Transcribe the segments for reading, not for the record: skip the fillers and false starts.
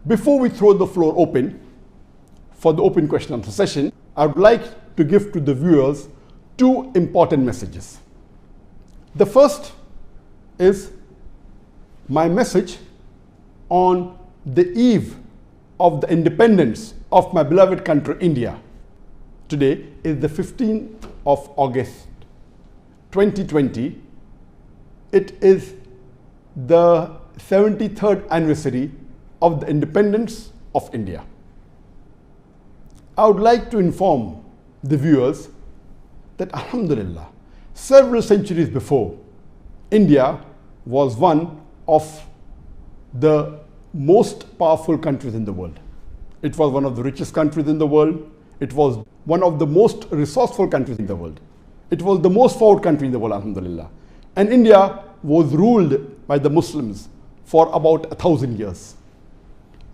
Before we throw the floor open for the open question answer session, I would like to give to the viewers two important messages. The first is my message on the eve of the independence of my beloved country, India. Today is the 15th of August, 2020. It is the 73rd anniversary of the independence of India. I would like to inform the viewers that, Alhamdulillah, several centuries before, India was one of the most powerful countries in the world. It was one of the richest countries in the world. It was one of the most resourceful countries in the world. It was the most forward country in the world, Alhamdulillah. And India was ruled by the Muslims for about 1,000 years.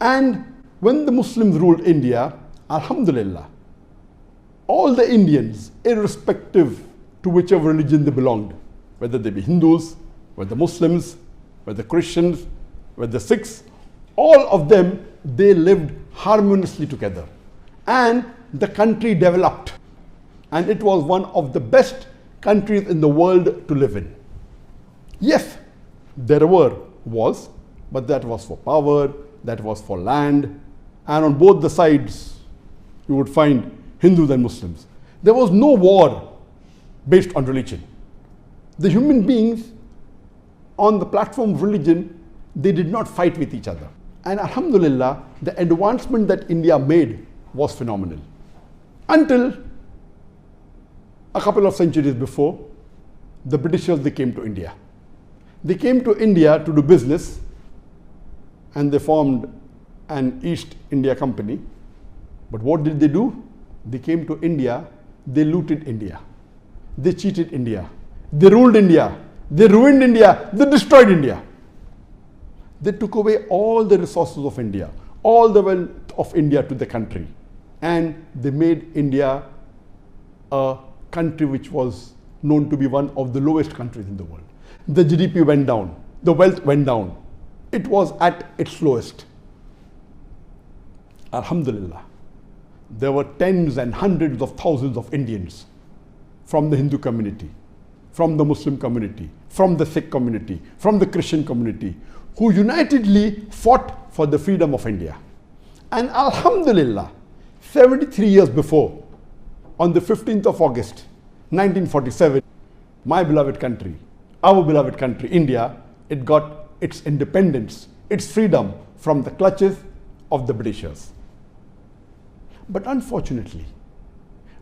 And when the Muslims ruled India, Alhamdulillah, all the Indians, irrespective to whichever religion they belonged, whether they be Hindus, whether Muslims, whether Christians, whether Sikhs, all of them, they lived harmoniously together. And the country developed. And it was one of the best countries in the world to live in. Yes, there were wars, but that was for power, that was for land, and on both the sides you would find Hindus and Muslims. There was no war based on religion. The human beings on the platform of religion, they did not fight with each other. And Alhamdulillah, the advancement that India made was phenomenal. Until a couple of centuries before, the Britishers, they came to India. They came to India to do business, and they formed an East India Company. But what did they do? They came to India, they looted India, they cheated India, they ruled India, they ruined India, they destroyed India. They took away all the resources of India, all the wealth of India to the country. And they made India a country which was known to be one of the lowest countries in the world. The GDP went down, the wealth went down. It was at its lowest. Alhamdulillah, there were tens and hundreds of thousands of Indians from the Hindu community, from the Muslim community, from the Sikh community, from the Christian community, who unitedly fought for the freedom of India. And Alhamdulillah, 73 years before, on the 15th of August, 1947, my beloved country, our beloved country, India, it got its independence, its freedom from the clutches of the Britishers. But unfortunately,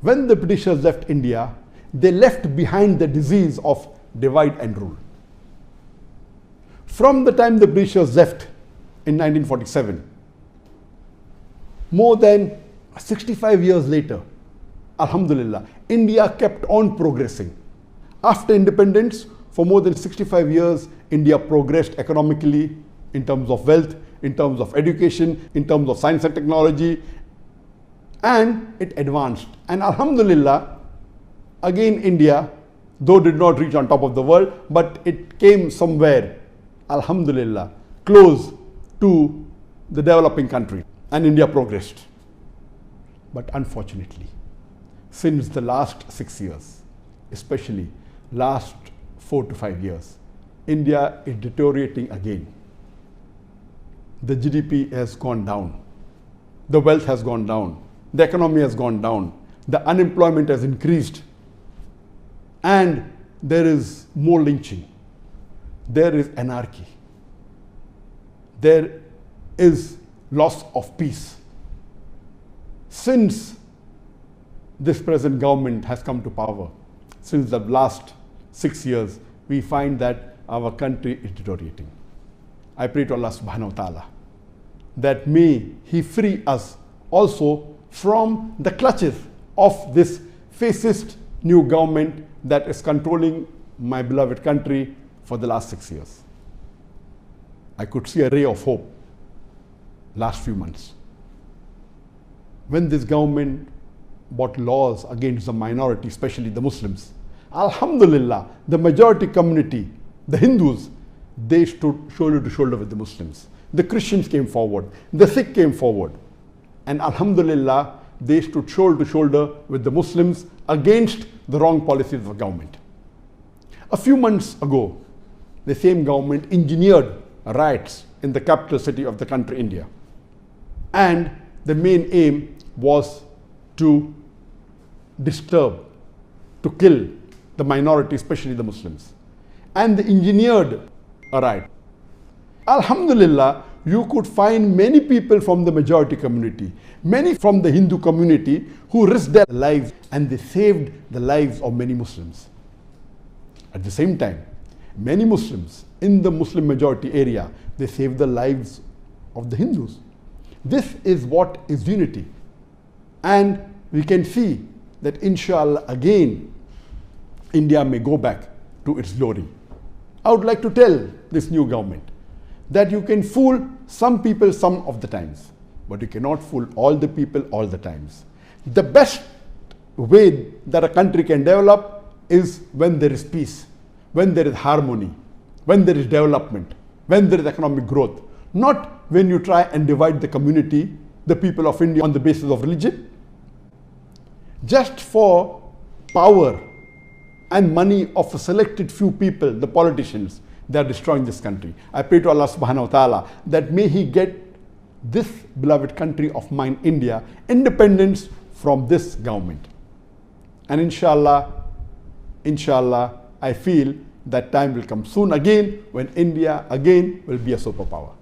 when the Britishers left India, they left behind the disease of divide and rule. From the time the Britishers left in 1947, more than 65 years later, Alhamdulillah, India kept on progressing. After independence, for more than 65 years, India progressed economically, in terms of wealth, in terms of education, in terms of science and technology, and it advanced. And Alhamdulillah, again India, though did not reach on top of the world, but it came somewhere, Alhamdulillah, close to the developing country, and India progressed. But unfortunately, since the last 6 years, especially last 4 to 5 years, India is deteriorating again. The GDP has gone down, the wealth has gone down, the economy has gone down, the unemployment has increased, and there is more lynching, there is anarchy, there is loss of peace. Since this present government has come to power, since the last 6 years, we find that our country is deteriorating. I pray to Allah subhanahu wa ta'ala that may He free us also from the clutches of this fascist new government that is controlling my beloved country for the last 6 years. I could see a ray of hope last few months, when this government brought laws against the minority, especially the Muslims. Alhamdulillah, the majority community, the Hindus, they stood shoulder to shoulder with the Muslims. The Christians came forward. The Sikh came forward. And Alhamdulillah, they stood shoulder to shoulder with the Muslims against the wrong policies of the government. A few months ago, the same government engineered riots in the capital city of the country, India. And the main aim was to disturb, to kill the minority, especially the Muslims. And they engineered a riot. Alhamdulillah, you could find many people from the majority community, many from the Hindu community who risked their lives, and they saved the lives of many Muslims. At the same time, many Muslims in the Muslim majority area, they saved the lives of the Hindus. This is what is unity. And we can see that inshallah again, India may go back to its glory. I would like to tell this new government that you can fool some people some of the times, but you cannot fool all the people all the times. The best way that a country can develop is when there is peace, when there is harmony, when there is development, when there is economic growth, not when you try and divide the community, the people of India, on the basis of religion. Just for power and money of a selected few people, the politicians, they are destroying this country. I pray to Allah subhanahu wa ta'ala that may He get this beloved country of mine, India, independence from this government. And inshallah, I feel that time will come soon again when India again will be a superpower.